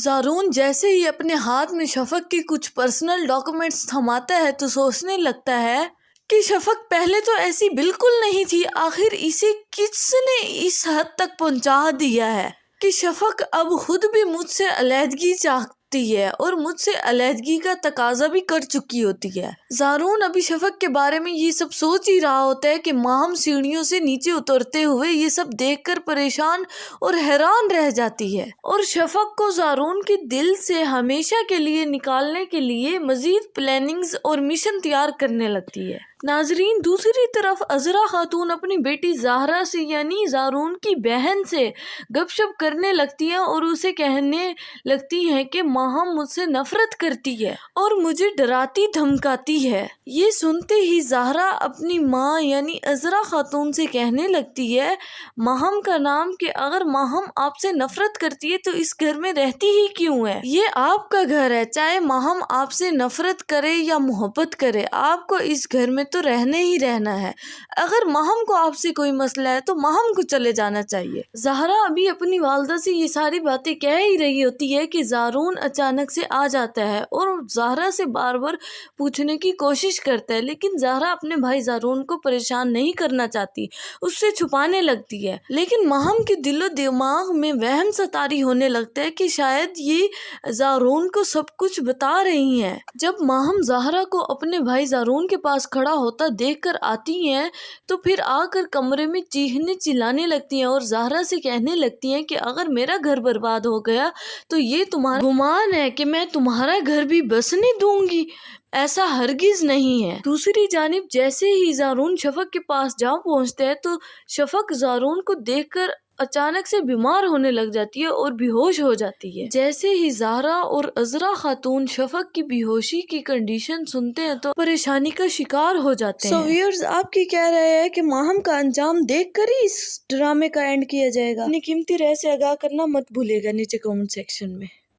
زارون جیسے ہی اپنے ہاتھ میں شفق کی کچھ پرسنل ڈاکومنٹس تھماتا ہے تو سوچنے لگتا ہے کہ شفق پہلے تو ایسی بالکل نہیں تھی، آخر اسے کس نے اس حد تک پہنچا دیا ہے کہ شفق اب خود بھی مجھ سے علیحدگی چاہتی ہے اور مجھ سے علیحدگی کا تقاضا بھی کر چکی ہوتی ہے۔ زارون ابھی شفق کے بارے میں یہ سب سوچ ہی رہا ہوتا ہے کہ ماہم سیڑھیوں سے نیچے اترتے ہوئے یہ سب دیکھ کر پریشان اور حیران رہ جاتی ہے اور شفق کو زارون کے دل سے ہمیشہ کے لیے نکالنے کے لیے مزید پلاننگز اور مشن تیار کرنے لگتی ہے۔ ناظرین، دوسری طرف عذرا خاتون اپنی بیٹی زہرا سے یعنی زارون کی بہن سے گپ شپ کرنے لگتی ہیں اور اسے کہنے لگتی ہیں کہ ماہم مجھ سے نفرت کرتی ہے اور مجھے ڈراتی دھمکاتی ہے۔ یہ سنتے ہی زہرا اپنی ماں یعنی عذرا خاتون سے کہنے لگتی ہے ماہم کا نام کہ اگر ماہم آپ سے نفرت کرتی ہے تو اس گھر میں رہتی ہی کیوں ہے؟ یہ آپ کا گھر ہے، چاہے ماہم آپ سے نفرت کرے یا محبت کرے، آپ کو اس گھر میں تو رہنے ہی رہنا ہے۔ اگر ماہم کو آپ سے کوئی مسئلہ ہے تو ماہم کو چلے جانا چاہیے۔ زہرا ابھی اپنی والدہ سے یہ ساری باتیں کہہ ہی رہی ہوتی ہے کہ زارون اچانک سے آ جاتا ہے اور زہرا سے بار بار پوچھنے کی کوشش کرتا ہے، لیکن زہرا اپنے بھائی زارون کو پریشان نہیں کرنا چاہتی، اس سے چھپانے لگتی ہے۔ لیکن ماہم کے دل و دماغ میں وہم سا طاری ہونے لگتا ہے کہ شاید یہ زارون کو سب کچھ بتا رہی ہیں۔ جب ماہم زہرا کو اپنے بھائی زارون کے پاس کھڑا ہوتا دیکھ کر آتی ہیں تو پھر آ کر کمرے میں چیخنے چلانے لگتی ہیں اور زہرا سے کہنے لگتی ہیں کہ اگر میرا گھر برباد ہو گیا تو یہ تمہارا گمان ہے کہ میں تمہارا گھر بھی بسنے دوں گی، ایسا ہرگز نہیں ہے۔ دوسری جانب جیسے ہی زارون شفق کے پاس جا پہنچتا ہے تو شفق زارون کو دیکھ کر اچانک سے بیمار ہونے لگ جاتی ہے اور بے ہوش ہو جاتی ہے۔ جیسے ہی زہرا اور عذرا خاتون شفق کی بے ہوشی کی کنڈیشن سنتے ہیں تو پریشانی کا شکار ہو جاتے ہیں۔ ویورز، آپ کی کیا رائے ہے کہ ماہم کا انجام دیکھ کر ہی اس ڈرامے کا اینڈ کیا جائے گا؟ اپنی قیمتی رائے سے آگاہ کرنا مت بھولیے گا نیچے کمنٹ سیکشن میں۔